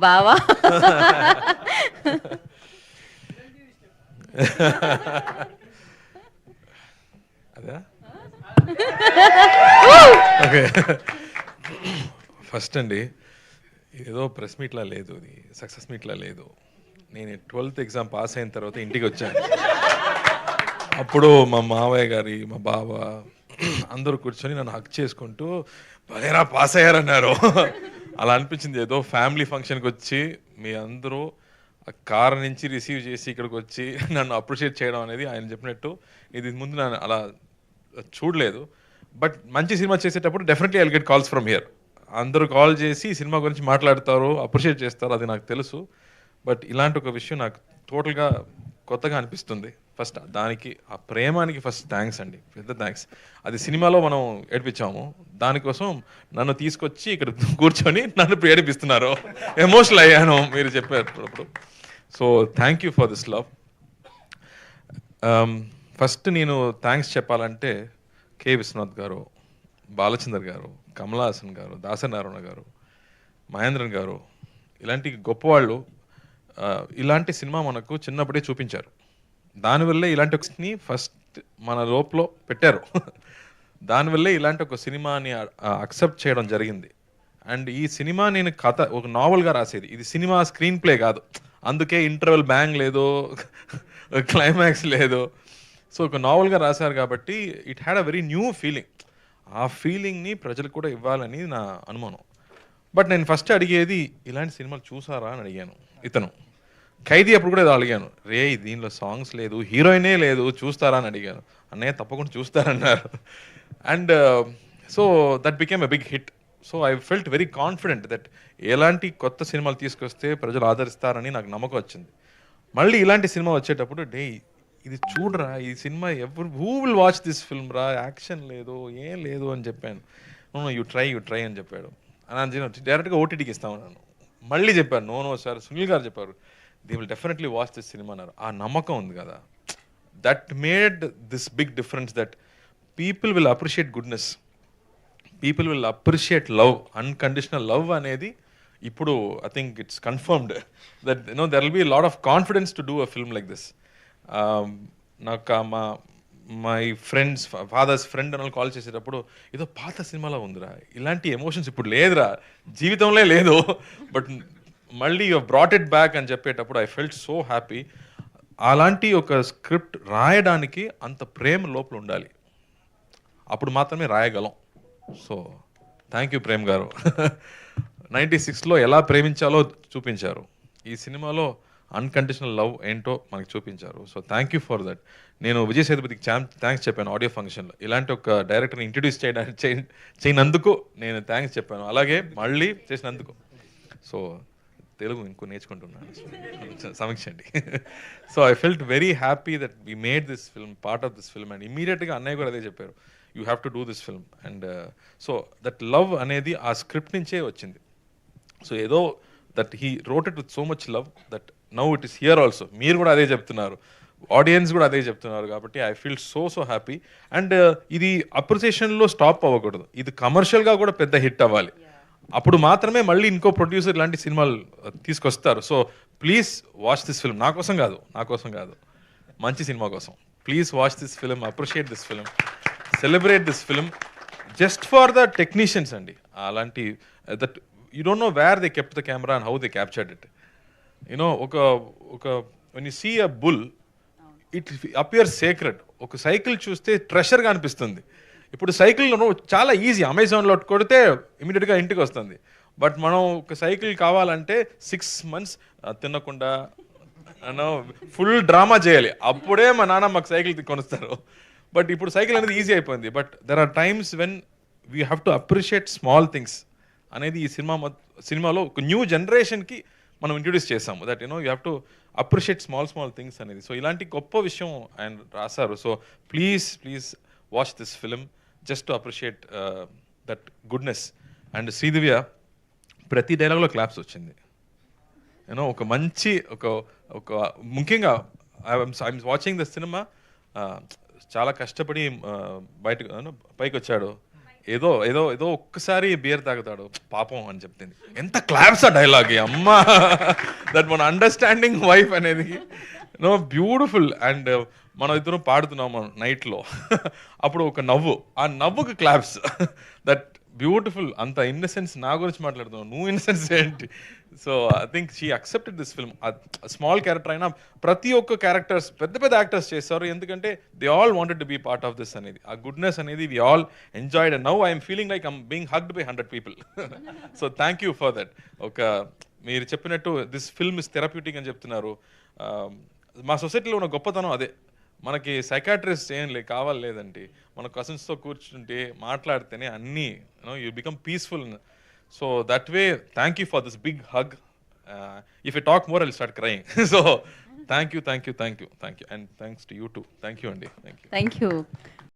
బావా అదా okay. First అండి, ఏదో ప్రెస్ మీట్లా లేదు, ఇది సక్సెస్ మీట్లా లేదు. నేను 12th ఎగ్జామ్ పాస్ అయిన తర్వాత ఇంటికి వచ్చాను. అప్పుడు మా మావయ్య గారి, మా బావ అందరూ కూర్చొని నన్ను హక్ చేసుకుంటూ భలేరా పాస్ అయ్యారన్నారు. అలా అనిపించింది, ఏదో ఫ్యామిలీ ఫంక్షన్కి వచ్చి మీ అందరూ కార్ నుంచి రిసీవ్ చేసి ఇక్కడికి వచ్చి నన్ను అప్రిషియేట్ చేయడం అనేది ఆయన చెప్పినట్టు ఇది ముందు నన్ను అలా చూడలేదు. బట్ మంచి సినిమా చేసేటప్పుడు definitely I'll get calls from here. అందరూ కాల్ చేసి సినిమా గురించి మాట్లాడతారు, అప్రిషియేట్ చేస్తారు, అది నాకు తెలుసు. బట్ ఇలాంటి ఒక విషయం నాకు టోటల్గా కొత్తగా అనిపిస్తుంది. ఫస్ట్ దానికి, ఆ ప్రేమానికి ఫస్ట్ థ్యాంక్స్ అండి, పెద్ద థ్యాంక్స్. అది సినిమాలో మనం ఏడిపించాము, దానికోసం నన్ను తీసుకొచ్చి ఇక్కడ కూర్చొని నన్ను ఏడిపిస్తున్నారు. ఎమోషనల్ అయ్యాను మీరు చెప్పేటప్పుడు. So thank you for this love. First నేను థ్యాంక్స్ చెప్పాలంటే కె విశ్వనాథ్ గారు, బాలచందర్ గారు, కమలా హాసన్ గారు, దాసనారాయణ గారు, మహేంద్రన్ గారు, ఇలాంటి గొప్పవాళ్ళు ఇలాంటి సినిమా మనకు చిన్నప్పుడే చూపించారు. దానివల్లే ఇలాంటి ఒకని ఫస్ట్ మన లోపల పెట్టారు. దానివల్లే ఇలాంటి ఒక సినిమాని అక్సెప్ట్ చేయడం జరిగింది. అండ్ ఈ సినిమా నేను కథ ఒక నావల్గా రాసేది, ఇది సినిమా స్క్రీన్ ప్లే కాదు. అందుకే ఇంటర్వెల్ బ్యాంగ్ లేదు, క్లైమాక్స్ లేదు. సో ఒక నావల్గా రాశారు కాబట్టి it had a very new feeling. ఆ ఫీలింగ్ని ప్రజలకు కూడా ఇవ్వాలని నా అనుమానం. బట్ నేను ఫస్ట్ అడిగేది, ఇలాంటి సినిమాలు చూసారా అని అడిగాను. ఇతను ఖైదీ అప్పుడు కూడా ఏదో అడిగాను, రే దీనిలో సాంగ్స్ లేదు, హీరోయినే లేదు, చూస్తారా అని అడిగాను. అన్నయ్య తప్పకుండా చూస్తారన్నారు. And so that became a big hit. So I felt very confident that ఎలాంటి కొత్త సినిమాలు తీసుకొస్తే ప్రజలు ఆదరిస్తారని నాకు నమ్మకం వచ్చింది. మళ్ళీ ఇలాంటి సినిమా వచ్చేటప్పుడు ఇది చూడరా, ఈ సినిమా ఎవరు, who will watch this film రా, యాక్షన్ లేదు, ఏం లేదు అని చెప్పాను. యూ ట్రై అని చెప్పాడు. అని డైరెక్ట్గా ఓటీటీకి ఇస్తామన్నాను. మళ్ళీ చెప్పాను, నో సార్, సునీల్ గారు చెప్పారు, they will definitely watch this cinema అన్నారు. ఆ నమ్మకం ఉంది కదా, that made this big difference, that people will appreciate goodness, people will appreciate love, unconditional love అనేది ఇప్పుడు I think it's confirmed that there will be lot of confidence to do a film like this. నాకు my friends, father's friend అని call చేసేటప్పుడు, ఏదో పాత సినిమాలో ఉందిరా, ఇలాంటి ఎమోషన్స్ ఇప్పుడు లేదురా, జీవితంలో లేదు, బట్ మళ్ళీ యూ బ్రాట్ ఇట్ బ్యాక్ అని చెప్పేటప్పుడు ఐ ఫెల్ట్ సో హ్యాపీ. అలాంటి ఒక స్క్రిప్ట్ రాయడానికి అంత ప్రేమ లోపల ఉండాలి, అప్పుడు మాత్రమే రాయగలం. సో థ్యాంక్ యూ ప్రేమ్ గారు. 96లో ఎలా ప్రేమించాలో చూపించారు, ఈ సినిమాలో అన్కండిషనల్ లవ్ ఏంటో మనకు చూపించారు. So thank you for that. నేను విజయ్ సేతుపతికి థ్యాంక్స్ చెప్పాను ఆడియో ఫంక్షన్లో, ఇలాంటి ఒక డైరెక్టర్ని ఇంట్రడ్యూస్ చేయనందుకు నేను థ్యాంక్స్ చెప్పాను, అలాగే మళ్ళీ చేసినందుకు. సో తెలుగు ఇంకో నేర్చుకుంటున్నాను, సమీక్షండి. So I felt very happy that we made this film, part of this film. And ఇమీడియట్గా అన్నయ్య కూడా అదే చెప్పారు, you have to do this film. And so that love అనేది ఆ స్క్రిప్ట్ నుంచే వచ్చింది. సో ఏదో that he wrote it with so much love that now it is here also. మీరు కూడా అదే చెప్తున్నారు, ఆడియన్స్ కూడా అదే చెప్తున్నారు, కాబట్టి I feel so happy. And ఇది అప్రిసియేషన్లో స్టాప్ అవ్వకూడదు, ఇది కమర్షియల్గా కూడా పెద్ద హిట్ అవ్వాలి, అప్పుడు మాత్రమే మళ్ళీ ఇంకో ప్రొడ్యూసర్ ఇలాంటి సినిమాలు తీసుకొస్తారు. So please watch this film, నా కోసం కాదు, మంచి సినిమా కోసం. Please watch this film, appreciate this film, celebrate this film, just for the technicians అండి. అలాంటి that you don't know where they kept the camera and how they captured it. You know ఒక when you see a bull it appears sacred. ఒక cycle చూస్తే ట్రెషర్గా అనిపిస్తుంది. ఇప్పుడు cycle చాలా easy, అమెజాన్లో కొడితే ఇమీడియట్గా ఇంటికి వస్తుంది. బట్ మనం ఒక సైకిల్ కావాలంటే 6 months తినకుండా ఫుల్ డ్రామా చేయాలి, అప్పుడే మా నాన్న మాకు సైకిల్ కొనిస్తారు. బట్ ఇప్పుడు సైకిల్ అనేది ఈజీ అయిపోయింది. But there are times when we have to appreciate small things అనేది ఈ సినిమాలో ఒక న్యూ జనరేషన్కి మనం ఇంట్రడ్యూస్ చేసాము, that you have to appreciate small things అనేది. సో ఇలాంటి గొప్ప విషయం ఆయన రాశారు. So please watch this film just to appreciate that goodness. And Sridivya ప్రతి డైలాగ్లో క్లాప్స్ వచ్చింది. ఒక మంచి ఒక ముఖ్యంగా ఐఎమ్ వాచింగ్ ద సినిమా, చాలా కష్టపడి పైకి వచ్చాడు, ఏదో ఏదో ఏదో ఒక్కసారి బియర్ తాగుతాడు పాపం అని చెప్తుంది. ఎంత క్లాప్స్ ఆ డైలాగ్ అమ్మా. దట్ మన అండర్స్టాండింగ్ వైఫ్ అనేది నో బ్యూటిఫుల్. అండ్ మనం ఇద్దరం పాడుతున్నాము నైట్లో, అప్పుడు ఒక నవ్వు, ఆ నవ్వుకి క్లాప్స్. That beautiful. అంత ఇన్నసెన్స్ నా గురించి మాట్లాడుతున్నావు, నువ్వు ఇన్నసెన్స్ ఏంటి? So I think she accepted this film. Small character అయినా ప్రతి ఒక్క క్యారెక్టర్స్ పెద్ద పెద్ద యాక్టర్స్ చేస్తారు, ఎందుకంటే they all wanted to be part of this అనేది. ఆ గుడ్నెస్ అనేది we all enjoyed. And now I'm feeling like I'm being hugged by 100 people. So thank you for that. ఒక మీరు చెప్పినట్టు దిస్ ఫిల్మ్ ఇస్ థెరప్యూటిక్ అని చెప్తున్నారు. మా సొసైటీలో ఉన్న గొప్పతనం అదే. మనకి సైకాట్రిస్ట్ ఏం కావాలి లేదండి, మన కజిన్స్తో కూర్చుంటే మాట్లాడితేనే అన్నీ you become peaceful. So that way thank you for this big hug. If you talk more I will start crying. So thank you. And thanks to you too. Thank you అండి. Thank you.